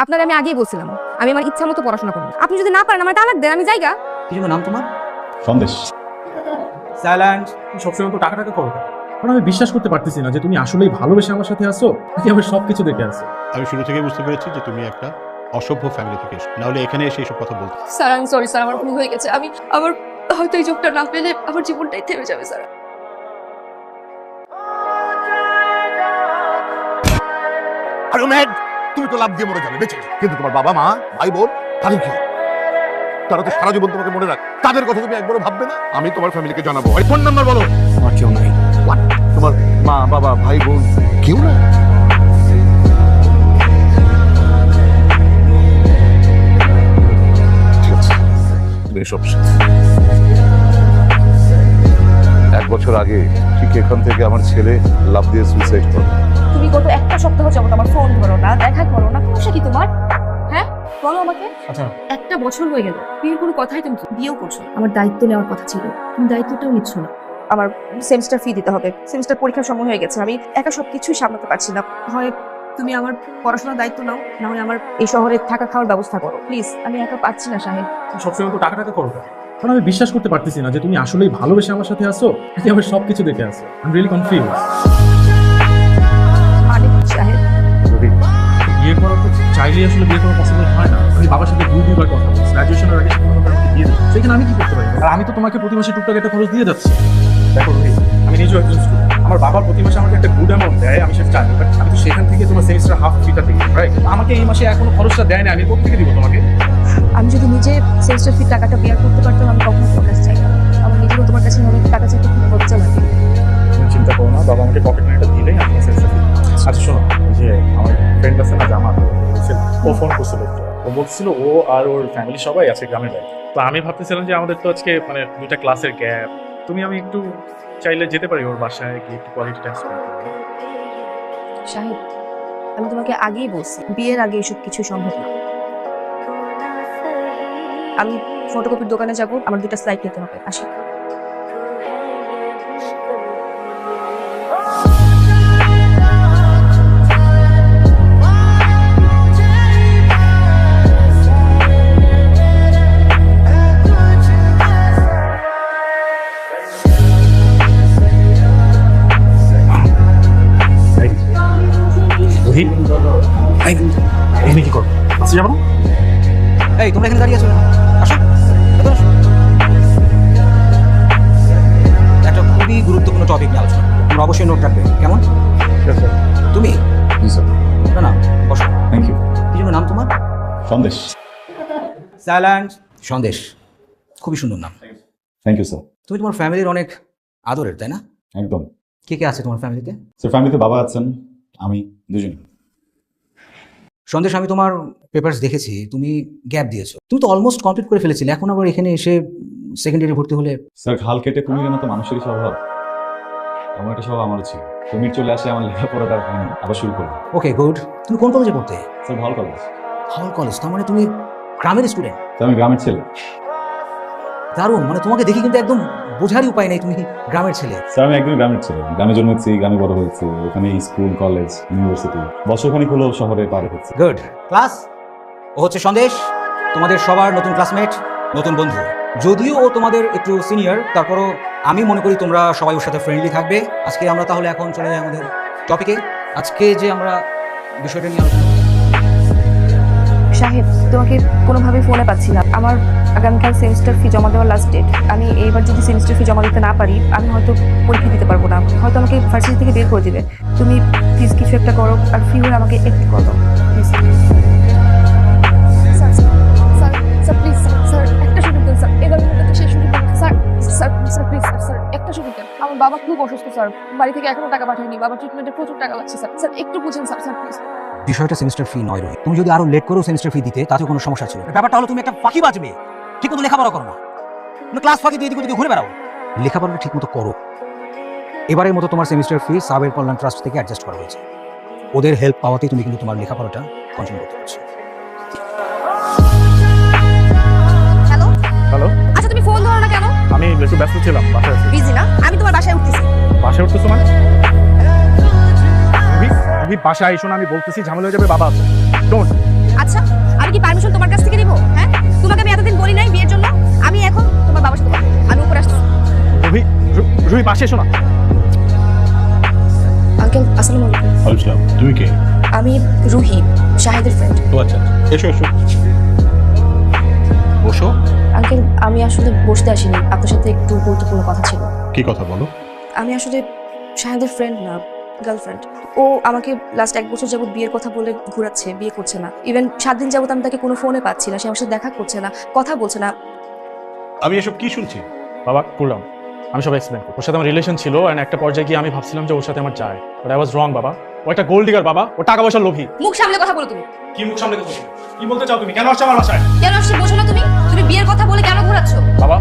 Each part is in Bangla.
আপনার আমি আগেই বলছিলাম আমি আমার ইচ্ছা মতো পড়াশোনা করবো। আপনি যদি না পারেন আমার তালাক দেন, আমি জায়গা। কি যেন নাম তোমার? সন্দেশ। সাইলেন্ট। তুমি সবসময় তো টাকা টাকা করো, কারণ আমি বিশ্বাস করতে পারতেছি না যে তুমি আসলেই ভালোবেসে আমার সাথে আসো নাকি আমার সবকিছু দেখে আসো। আমি শুরু থেকেই বুঝতে পেরেছি যে তুমি একটা অসভ্য ফ্যামিলি থেকে এসো, নাহলে এখানে এসে এইসব কথা বলতে। স্যার আমি সরি স্যার, আমার ভুল হয়ে গেছে। আমি আমার হয়তো এই যোগটা না পেলে আমার জীবনটাই থেমে যাবে স্যার। আরে ম্যাড, তুমি তো লাভ দিয়ে মরে যাবে বেঁচে, কিন্তু তোমার বাবা মা ভাই বোন তাদের কি? তারা তো সারা জীবন তোমাকে মনে রাখ, তাদের কথা তুমি একবারও ভাববে না? আমি তোমার ফ্যামিলিকে জানাবো। এই ফোন নাম্বার বলো। আমার কেউ নাই। What? তোমার মা বাবা ভাই বোন কেউ না? ঠিক আছে, এসব এক বছর আগে ঠিক এখান থেকে আমার ছেলে লাভ দিয়ে সুইসাইড করে। তুমি গত একটা সপ্তাহ যাবত আমার ফোন ধরো না, দেখা করো না, সমস্যা কি তোমার? হ্যাঁ বলো আমাকে। আচ্ছা একটা বছর হয়ে গেল, বিয়ের কোনো কথাই তুমি বিয়েও করছো। আমার দায়িত্ব নেওয়ার কথা ছিল, তুমি দায়িত্বটাও নিচ্ছ না। আমার সেমিস্টার ফি দিতে হবে, সেমিস্টার পরীক্ষার সময় হয়ে গেছে, আমি একা সবকিছুই সামলাতে পারছি না। হয় তুমি আমার পড়াশোনার দায়িত্ব নাও, না হয় আমার এই শহরে থাকা খাওয়ার ব্যবস্থা করো প্লিজ। আমি একা পাচ্ছি না সাহেব। তুমি সবসময় তো টাকা টাকা করো, কারণ আমি বিশ্বাস করতে পারতেছি না যে তুমি আসলেই ভালোবেসে আমার সাথে আসো নাকি আমার সবকিছু দেখে আসো। I am really confuse. মানে সাহেব বিয়ে করা তো চাইলেই আসলে বিয়ে করা পসিবল হয় না। আমি বাবার সাথে দুইবার কথা বলছি, গ্রাজুয়েশনের আগে কোনো ব্যাপারে আমাকে দিয়ে দেবে, সেখানে আমি কি করতে পারি? আর আমি তো তোমাকে প্রতি মাসে টুকটাক একটা খরচ দিয়ে যাচ্ছি। দেখো রোহিত, আমি নিজেও একজন স্টুডেন্ট, আমার বাবা প্রতি মাসে আমাকে একটা গুড অ্যামাউন্ট দেয়, আমি সেটা জানি, বাট আমি তো সেখান থেকে তোমার সেমিস্টার হাফ ফিটা দিই, রাইট? আমাকে এই মাসে এখনো খরচটা দেয় না, আমি কোথা থেকে দিব তোমাকে? আমি যদি নিজে সেমিস্টার ফি টাকাটা বেয়ার করতে পারতাম আমি কখনো তোমার কাছে চাইতাম। আমার নিজেরও তোমার কাছে অনেক টাকা চাইতে খুব লজ্জা লাগে। তুমি চিন্তা করো না, বাবা আমাকে পকেট মানিটা দিলেই আমি সেমিস্টার ফি। আচ্ছা শোনো, ওই যে আমার ফ্রেন্ড আছে না জামাত, ও ফোন করছিল, ও বলছিল ও আর ওর ফ্যামিলি সবাই আছে গ্রামের বাড়ি। তো আমি ভাবতেছিলাম যে আমাদের তো আজকে মানে 2টা ক্লাসের গ্যাপ, আমি একটু চাইলে যেতে পারি ওর বাসায় গিয়ে একটু কোয়ালিটি টাইম স্পেন্ড করবো। সাহেব আমি তোমাকে আগেই বলছি বিয়ের আগে এসব কিছু সম্ভব না। আমি ফটোকপির দোকানে যাব, আমার 2টা স্লাইড নিতে হবে, আসি। রোহিত, এখানে কি করবো? বাসে যাবো না? এই তোমরা এখানে দাঁড়িয়ে আছো কেন? আসো, ভেতরে আসো। একটা খুবই গুরুত্বপূর্ণ টপিক নিয়ে আলোচনা করবো। তোমরা অবশ্যই নোট রাখবে, কেমন? তুমি জি স্যার। না না বসো। Thank you. কি যেন নাম তোমার? সন্দেশ। সাইলেন্ট। সন্দেশ, খুবই সুন্দর নাম। Thank you sir. তুমি তোমার ফ্যামিলির অনেক আদরের, তাই না? একদম কে কে আছে তোমার ফ্যামিলিতে? স্যার, ফ্যামিলিতে বাবা আছেন, আমি, দুজন। সন্দেশ, আমি তোমার পেপারস দেখেছি, তুমি গ্যাপ দিয়েছো। তুমি তো অলমোস্ট কমপ্লিট করে ফেলেছিলে, এখন আবার এখানে এসে সেকেন্ড ইয়ারে ভর্তি হলে? স্যার, খাল কেটে কুমিরের মতো মানুষেরই স্বভাব, এমন একটা স্বভাব আমারও ছিল। কুমির চলে আসে, আমার লেখাপড়াটা হয়নি, আবার শুরু করবো। Okay good. তুমি কোন কলেজে পড়তে? স্যার, ভালো কলেজ। হাওল কলেজ, তার মানে তুমি গ্রামের স্টুডেন্ট? স্যার, আমি গ্রামের ছেলে। দারুণ, মানে তোমাকে দেখি কিন্তু একদম বোঝারই উপায় নেই তুমি গ্রামের ছেলে। স্যার, আমি একদম গ্রামের ছেলে, গ্রামে জন্মেছি, গ্রামে বড় হয়েছি, ওখানে স্কুল কলেজ ইউনিভার্সিটি বছরখানিক হলো শহরে পার হয়েছে। গুড। ক্লাস, ও হচ্ছে সন্দেশ, তোমাদের সবার নতুন ক্লাসমেট, নতুন বন্ধু। যদিও ও তোমাদের একটু সিনিয়র, তারপরও আমি মনে করি তোমরা সবাই ওর সাথে ফ্রেন্ডলি থাকবে। আজকে আমরা তাহলে এখন চলে যাই আমাদের টপিকে। আজকে যে আমরা বিষয়টা নিয়ে আলোচনা করব। সাহেব তোমাকে কোনোভাবে ফোনে পাচ্ছি না। আমার আগামীকাল সেমিস্টার ফি জমা দেওয়ার লাস্ট ডেট। আমি এইবার যদি সেমিস্টার ফি জমা দিতে না পারি আমি হয়তো পরীক্ষা দিতে পারবো না, হয়তো আমাকে ভার্সিটি থেকে বের করে দিবে। তুমি প্লিজ কিছু একটা করো, আর ফি হলে আমাকে একটু কল দাও প্লিজ। স্যার প্লিজ স্যার একটা সুযোগ দেন স্যার, এবার মধ্যে শেষ সুযোগ দেন স্যার। স্যার প্লিজ স্যার একটা সুযোগ দেন। আমার বাবা খুব অসুস্থ স্যার, বাড়ি থেকে এখনো টাকা পাঠায়নি, বাবার ট্রিটমেন্টে প্রচুর টাকা লাগছে স্যার। স্যার একটু বুঝেন স্যার, স্যার প্লিজ। বিষয়টা সেমিস্টার ফি নয় রোহিত, তুমি যদি আরো লেট করো সেমিস্টার ফি দিতে তাতে কোনো সমস্যা ছিল না। ব্যাপারটা হলো তুমি একটা ফাঁকি বাজবে, ঠিক মতো লেখাপড়া করো না, ক্লাস ফাঁকি দিয়ে এদিকে ঘুরে বেড়াও। লেখাপড়াটা ঠিক মতো করো। এবারের মতো তোমার সেমিস্টার ফি সাবের কল্যাণ ট্রাস্ট থেকে অ্যাডজাস্ট করা হয়েছে, ওদের হেল্প পাওয়াতেই তুমি কিন্তু তোমার লেখাপড়াটা কন্টিনিউ করতে পারছো। হ্যালো হ্যালো, আচ্ছা তুমি ফোন ধরো না কেন? আমি একটু ব্যস্ত ছিলাম, বাসায় আছি। বিজি না? আমি তোমার বাসায় উঠতেছি। বাসায় উঠতেছো মানে? তুমি বাসায় এসো না, আমি বলতেছি ঝামেলা হয়ে যাবে, বাবা আছে। ডোন্ট। আচ্ছা পাশে এসো না। আঙ্কেল আসসালামু আলাইকুম। আচ্ছা তুমি কে? আমি রুহি, শাহিদের ফ্রেন্ড। ও আচ্ছা এসো এসো বসো। আঙ্কেল আমি আসলে বসতে আসিনি, আপনার সাথে একটু গুরুত্বপূর্ণ কথা ছিল। কি কথা বলো? আমি আসলে শাহিদের ফ্রেন্ড না, গার্লফ্রেন্ড। ও আমাকে লাস্ট 1 বছর যাবত বিয়ের কথা বলে ঘোরাচ্ছে, বিয়ে করছে না। ইভেন 7 দিন যাবত আমি তাকে কোনো ফোনে পাচ্ছি না, সে আমার সাথে দেখা করছে না, কথা বলছে না। আমি এসব কি শুনছি? বাবা করলাম, আমি সব এক্সপ্লেন করব। ওর সাথে আমার রিলেশন ছিল, এন্ড একটা পর্যায়ে গিয়ে আমি ভাবছিলাম যে ওর সাথে আমার যায়, বাট আই ওয়াজ রং বাবা। ও একটা গোল্ড ডিগার বাবা, ও টাকা পয়সার লোভী। মুখ সামলে কথা বলো তুমি। কি মুখ সামনে কথা বলছো? কি বলতে চাও তুমি? কেন আসছো আমার বাসায়? কেন আসছে বোঝো না তুমি? তুমি বিয়ের কথা বলে কেন ঘোরাচ্ছ? বাবা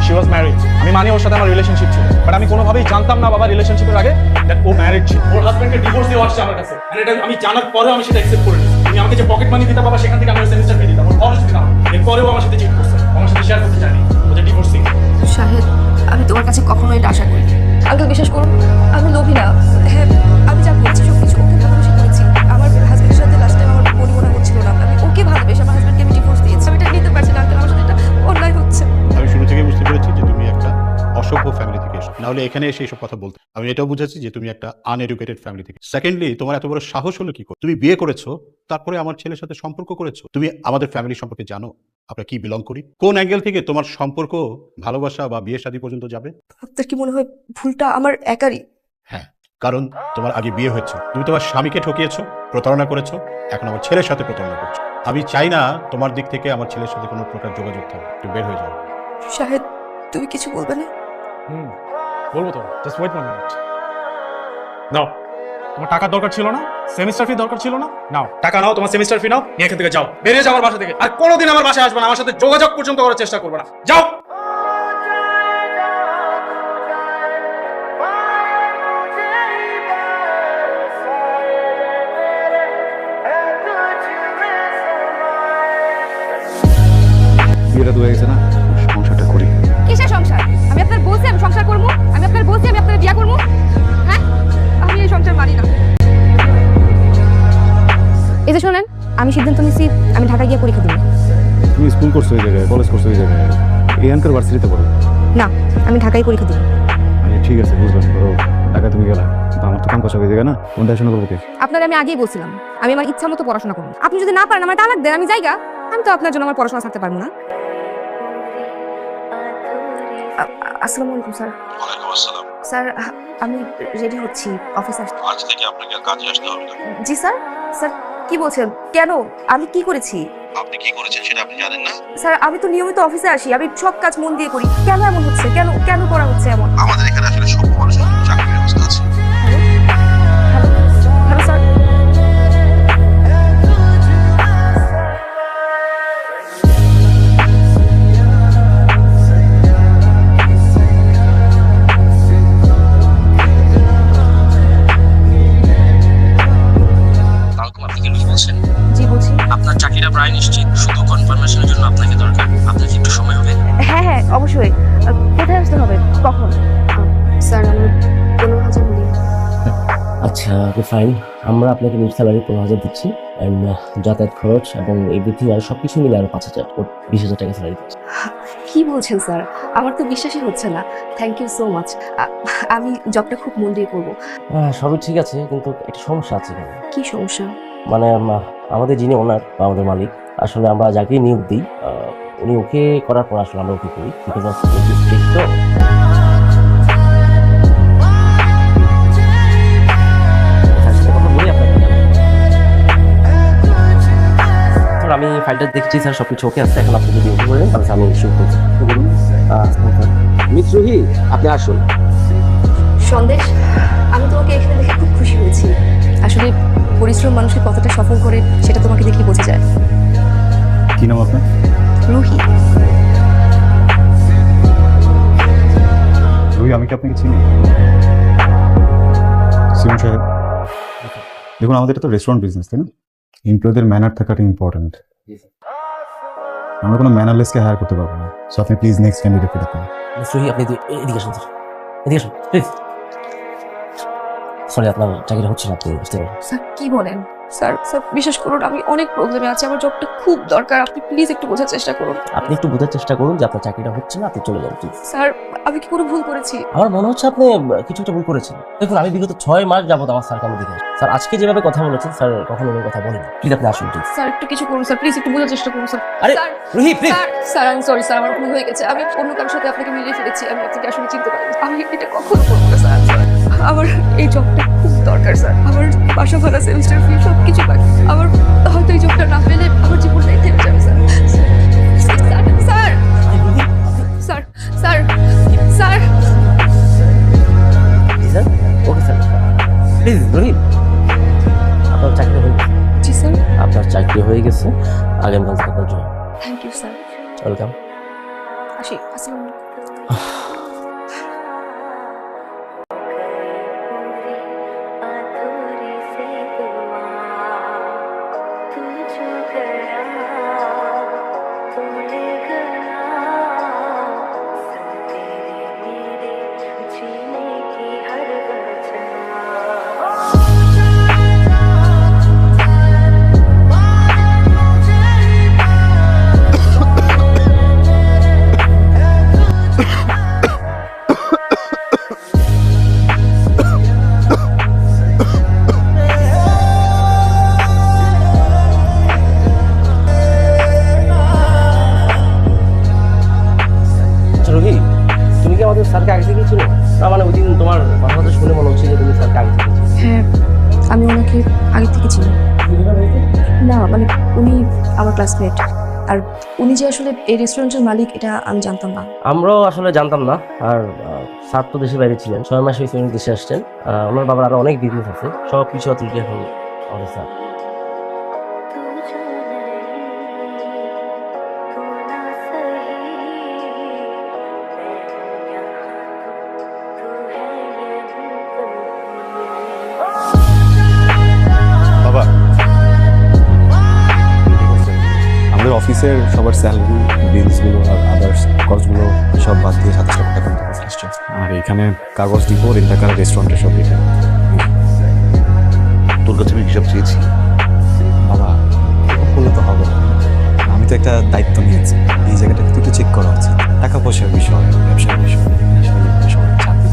শি ওয়াজ ম্যারিড। আমি মানি ওর সাথে আমার রিলেশনশিপ ছিল, বাট আমি কোনোভাবেই জানতাম না বাবা রিলেশনশিপের আগে দ্যাট ও ম্যারিড ছিল। ওর হাজবেন্ডকে ডিভোর্স দিয়ে আসছে আমার কাছে, এন্ড এটা আমি জানার পরেও আমি সেটা অ্যাকসেপ্ট করিনি। তুমি আমাকে যে পকেট মানি দিতে বাবা, সেখান থেকে আমি সেমিস্টার ফি দিতাম, ওর খরচ দিতাম। এরপরেও আমার সাথে চিট করছে, আমার সাথে শেয়ার করতে চাইনি ও যে ডিভোর্সিং। শাহেদ, আমি তোমার কাছে কখনোই এটা আশা করিনি। আঙ্কেল বিশ্বাস করুন, আমি লোভী না। হ্যাঁ, আমি যা করেছি সবকিছু ওকে ভালোবেসে করেছি। আমার হাজবেন্ডের সাথে লাস্ট টাইম আমার মনে হচ্ছিল না, আমি ওকে ভালোবেসে আমার হাজবেন্ডকে আমি ডিভোর্স দিয়েছি। আমি এটা নিতে পারছি না আঙ্কেল, আমার সাথে এটা অন্যায় হচ্ছে। আমি শুরু থেকে বুঝতে পেরেছি যে তুমি একটা অসভ্য ফ্যামিলি থেকে এসো, নাহলে এখানে এসে এইসব কথা বলতে। আমি এটাও বুঝেছি যে তুমি একটা আনএডুকেটেড ফ্যামিলি থেকে। সেকেন্ডলি, তোমার এত বড় সাহস হলো কি করে? তুমি বিয়ে করেছো, তারপরে আমার ছেলের সাথে সম্পর্ক করেছো। তুমি আমাদের ফ্যামিলি সম্পর্কে জানো আমরা কি বিলং করি? কোন অ্যাঙ্গেল থেকে তোমার সম্পর্ক ভালোবাসা বা বিয়ে শাদী পর্যন্ত যাবে? আপনার কি মনে হয় ভুলটা আমার একারই? হ্যাঁ, কারণ তোমার আগে বিয়ে হয়েছে, তুমি তোমার স্বামীকে ঠকিয়েছো, প্রতারণা করেছো, এখন আমার ছেলের সাথে প্রতারণা করছো। আমি চাই না তোমার দিক থেকে আমার ছেলের সাথে কোনো প্রকার যোগাযোগ থাকে। তুমি বের হয়ে যাও। শাহেদ, তুমি কিছু বলবে না? বলবো তো, জাস্ট ওয়েট 1 মিনিট। নাও, তোমার টাকার দরকার ছিল না? সেমিস্টার ফি দরকার ছিল না? নাও টাকা নাও, তোমার সেমিস্টার ফি নাও, নিয়ে এখান থেকে যাও, বেরিয়ে যাও আমার বাসা থেকে। আর কোনোদিন আমার বাসায় আসবে না, আমার সাথে যোগাযোগ পর্যন্ত করার চেষ্টা করবে না, যাও। বিয়েটা তো হয়ে গেছে না, সংসারটা করি। কিসের সংসার? আমি আপনার বলছি আমি সংসার করবো, আমি আপনার বলছি আমি আপনার বিয়ে করবো। হ্যাঁ, আমি এই সংসার মানি না। এই যে শোনেন, আমি সিদ্ধান্ত নিছি আমি ঢাকা গিয়ে পরীক্ষা দিব। তুমি স্কুল করছো ওই জায়গায়, কলেজ করছো ওই জায়গায়, এখানকার ভার্সিটিতে পড়ো। না, আমি ঢাকায় পরীক্ষা দিব। ঠিক আছে বুঝলাম, ধরো ঢাকা তুমি গেলা, আমার তো কাম কষা হয়ে যাবে না, কোন দেখাশোনা করবো কে? আপনার আমি আগেই বলছিলাম আমি আমার ইচ্ছা মতো পড়াশোনা করবো। আপনি যদি না পারেন আমার তালাক দেন, আমি যাইগা। আমি তো আপনার জন্য আমার পড়াশোনা ছাড়তে পারবো না। আসসালামু আলাইকুম স্যার। ওয়ালাইকুম আসসালাম। স্যার, আমি রেডি হচ্ছি, অফিসার। আজ থেকে আপনাকে আর কাজে আসতে হবে না। জি স্যার। স্যার কি বলছেন? কেন? আমি কি করেছি? আপনি কি করেছেন সেটা আপনি জানেন না? স্যার আমি তো নিয়মিত অফিসে আসি, আমি সব কাজ মন দিয়ে করি। কেন এমন হচ্ছে? কেন কেন করা হচ্ছে এমন? আমাদের এখানে আসলে সব মানুষের চাকরির ব্যবস্থা আছে। Hello hello sir. তারকম আপনি কি রুহি বলছেন? জি বলছি। আপনার চাকরিটা প্রায় নিশ্চিত, শুধু কনফার্মেশনের জন্য আপনাকে দরকার। আপনার কি একটু সময় হবে? হ্যাঁ হ্যাঁ অবশ্যই। কোথায় আসতে হবে? কখন? স্যার আমার 15,000 হলি। আচ্ছা ওকে ফাইন, আমরা আপনাকে নিজ স্যালারি 15,000 দিচ্ছি, অ্যান্ড যাতায়াত খরচ এবং এভরিথিং আর সব কিছু মিলে আরো 5,000, 20,000 টাকা স্যালারি দিচ্ছি। কি বলছেন স্যার? আমার তো বিশ্বাসই হচ্ছে না। Thank you so much. আমি জবটা খুব মন দিয়ে করবো। সবই ঠিক আছে, কিন্তু একটা সমস্যা আছে এখানে। কি সমস্যা? মানে আমাদের যিনি ওনার বা আমাদের মালিক, আসলে আমরা যাকেই নিয়োগ দিই উনি ওকে করার পর আসলে আমরা ওকে করি, বিকজ অফ তো। আমি ফাইলটা দেখছি স্যার, সবকিছু ওকে আছে। এখন আপনি যদি ওকে বলেন তাহলে আমি ইস্যু করছি। মিস রুহি, আপনি আসুন। সন্দেশ, আমি তোমাকে এখানে দেখে খুব খুশি হয়েছি। আসলে পরিশ্রম মানুষকে কতটা সফল করে সেটা তোমাকে দেখে বোঝা যায়। কি নাম আপনার? রুহি। রুহি, আমি কি আপনাকে চিনি? সিমন সাহেব, দেখুন আমাদের এটা তো রেস্টুরেন্ট বিজনেস, তাই না? এমপ্লয়ীদের ম্যানার থাকাটা ইম্পর্টেন্ট। আমরা কোনো ম্যানারলেসকে হায়ার করতে পারবো না। সো আপনি প্লিজ নেক্সট ক্যান্ডিডেটকে দেখুন। মিস রুহি, আপনি এদিকে আসুন স্যার, এদিকে আসুন প্লিজ। সরি, আপনার চাকরিটা হচ্ছে না, আপনি বুঝতে পারেন। স্যার কি বলেন? স্যার স্যার বিশ্বাস করুন, আমি অনেক প্রবলেমে আছি, আমার জবটা খুব দরকার, আপনি প্লিজ একটু বোঝার চেষ্টা করুন। আপনি একটু বোঝার চেষ্টা করুন যে আপনার চাকরিটা হচ্ছে না, আপনি চলে যান প্লিজ। স্যার আমি কি কোনো ভুল করেছি? আমার মনে হচ্ছে আপনি কিছু একটা ভুল করেছেন। দেখুন, আমি বিগত 6 মাস যাবত আমার স্যারকে আমি দেখে আসছি। স্যার আজকে যেভাবে কথা বলেছেন, স্যার কখনো এরকম কথা বলেন। প্লিজ আপনি আসুন প্লিজ। স্যার একটু কিছু করুন স্যার, প্লিজ একটু বোঝার চেষ্টা করুন স্যার। আরে sir Ruhi please. Sir sir আমি সরি স্যার, আমার ভুল হয়ে গেছে, আমি অন্য কারোর সাথে আপনাকে মিলিয়ে ফেলেছি, আমি আপনাকে আসলে চিনতে পারিনি, আমি এটা কখনো করবো না স্যার। আমার এই জবটা খুব দরকার স্যার, আমার বাসা ভাড়া, সেমিস্টার ফি সব কিছু বাকি, আমার হয়তো এই জবটা না পেলে আমার জীবনটাই থেমে যাবে sir. Sir sir sir sir sir sir okay sir please. Ruhi আপনার চাকরি হয়ে গেছে। জি স্যার। আপনার চাকরি হয়ে গেছে, আগামীকাল থেকে আপনার join. Thank you sir. Welcome. আসি, আসসালামু আলাইকুম। আচ্ছা রুহি, তুমি কি আমাদের স্যারকে আগে থেকেই ছিল? না মানে ওই দিন তোমার কথা শুনে মনে হচ্ছে যে তুমি স্যারকে আগে থেকে ছিল। হ্যাঁ, আমি ওনাকে আগে থেকে চিনি। না মানে উনি আমার ক্লাসমেট, আর উনি যে আসলে এই রেস্টুরেন্টের মালিক এটা আমি জানতাম না। আমরাও আসলে জানতাম না। আর স্যার তো দেশের বাইরে ছিলেন, 6 মাস হয়েছে উনি দেশে আসছেন। ওনার বাবার আরো অনেক বিজনেস আছে, সব কিছু তুলকে এখন আমাদের স্যার। বাবা আমাদের অফিসের সবার স্যালারি, বিলসগুলো আর আদার্স খরচগুলো সব বাদ দিয়ে 27 লাখ টাকা মতো খরচ আসছে। আর এখানে কাগজ ডিপো, রেন্টাকার, রেস্টুরেন্টের সব এটা। তোর কাছে আমি হিসাব চেয়েছি। বাবা এরকম করলে তো হবে না, আমি তো একটা দায়িত্ব নিয়েছি, এই জায়গাটা কিন্তু একটু চেক করা উচিত। টাকা পয়সার বিষয়, ব্যবসার বিষয়,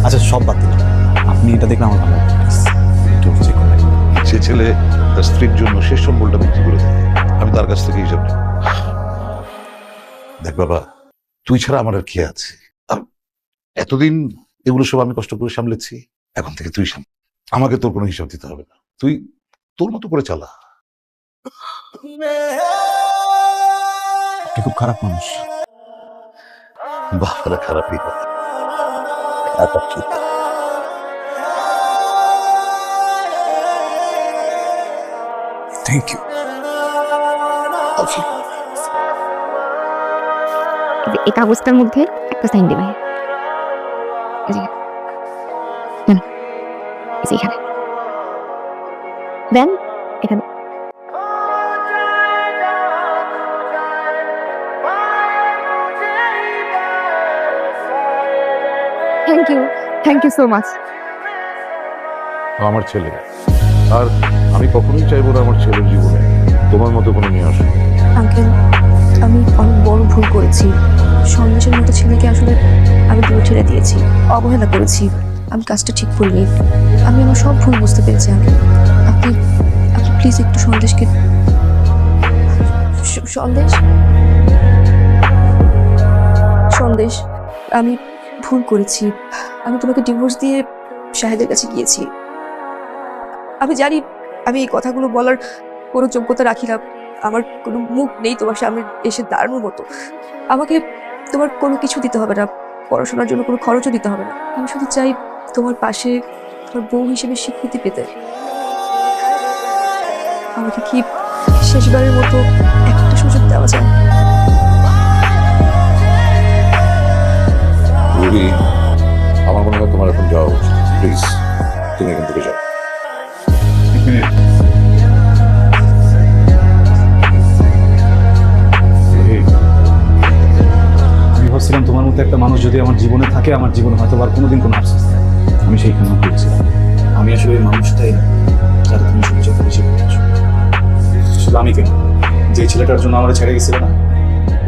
আচ্ছা সব বাদ দিলাম, আপনি এটা দেখলে আমার ভালো লাগবে, প্লিজ একটু চেক করে রাখবেন। সে ছেলে তার স্ত্রীর জন্য শেষ সম্বলটা বিক্রি করে দেয়, আমি তার কাছ থেকে হিসাব নেব। দেখ বাবা, তুই ছাড়া আমার আর কে আছে? আর এতদিন এগুলো সব আমি কষ্ট করে সামলেছি, এখন থেকে তুই সামলে, আমাকে তোর কোনো হিসাব দিতে হবে না, তুই তোর মতো করে চালা। আপনি খুব খারাপ মানুষ। বাবারা খারাপই হয়, খারাপ কি? Thank you. এই কাগজটার মধ্যে একটা সাইন দেবে। এখানে দেন, এখানে। Thank you so much. আমার ছেলে, আর আমি কখনোই চাইবো না আমার ছেলের জীবনে তোমার মতো কোনো মেয়ে আসুক। আঙ্কেল, আমি অনেক বড় ভুল করেছি, সন্দেশের মতো ছেলেকে আসলে আমি দূরে ঠেলে দিয়েছি, অবহেলা করেছি, আমি কাজটা ঠিক করিনি, আমি আমার সব ভুল বুঝতে পেরেছি আঙ্কেল। আপনি আপনি প্লিজ একটু সন্দেশকে সন্দেশ সন্দেশ আমি ভুল করেছি, আমি তোমাকে ডিভোর্স দিয়ে শাহেদের কাছে গিয়েছি। আমি জানি আমি এই কথাগুলো বলার কোনো যোগ্যতা রাখি না, আমার কোনো মুখ নেই তোমার সামনে এসে দাঁড়ানোর মতো, আমাকে তোমার কোনো কিছু দিতে হবে না, পড়াশোনার জন্য কোনো খরচও দিতে হবে না, আমি শুধু চাই তোমার পাশে তোমার বউ হিসেবে স্বীকৃতি পেতে। আমাকে কি শেষবারের মতো একটা সুযোগ দেওয়া যায়? রুবি, আমার মনে হয় তোমার এখন যাওয়া উচিত, প্লিজ তুমি এখান থেকে যাও। আমি ভাবছিলাম তোমার মতো একটা মানুষ যদি আমার জীবনে থাকে, আমার জীবনে হয়তো আর কোনোদিন কোনো আফসোস নেই। আমি সেইখানেও করছিলাম, আমি আসলে এই মানুষটাই না যারা তুমি সবচেয়ে বেশি ভালোবাসো। শুধু আমি কেন, যে ছেলেটার জন্য আমরা ছেড়ে গেছিল না,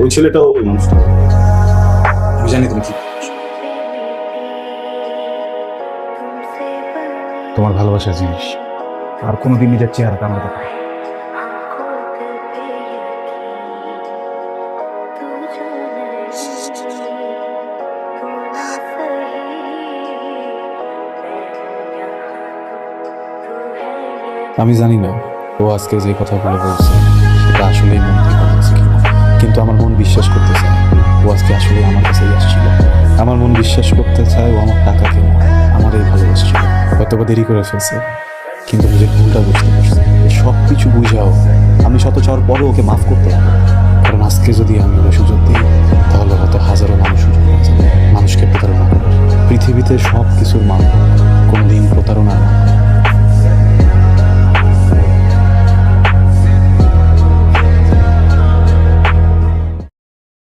ওই ছেলেটাও ওই মানুষটা। আমি জানি তুমি কি তোমার ভালোবাসা জিনিস আর কোনোদিন নিজের চেহারাটা আমরা দেখো। আমি জানি না ও আজকে যে কথাগুলো বলছে সেটা আসলেই মন থেকে বলছে কিনা, কিন্তু আমার মন বিশ্বাস করতে চায় ও আজকে আসলে আমার কাছেই আসছিল। আমার মন বিশ্বাস করতে চায় ও আমার টাকাকে আমার এই ভালোবাসছিল। হয়তো বা দেরি করে ফেলছে, কিন্তু নিজের ভুলটা বুঝতে পারছে। সব কিছু বুঝাও আমি শত চাওয়ার পরেও ওকে মাফ করতে হবে, কারণ আজকে যদি আমি ওরা সুযোগ দিই তাহলে হয়তো হাজারো মানুষ সুযোগ পেয়ে যাবে মানুষকে প্রতারণা করার। পৃথিবীতে সব কিছুর মান কোনোদিন প্রতারণা না।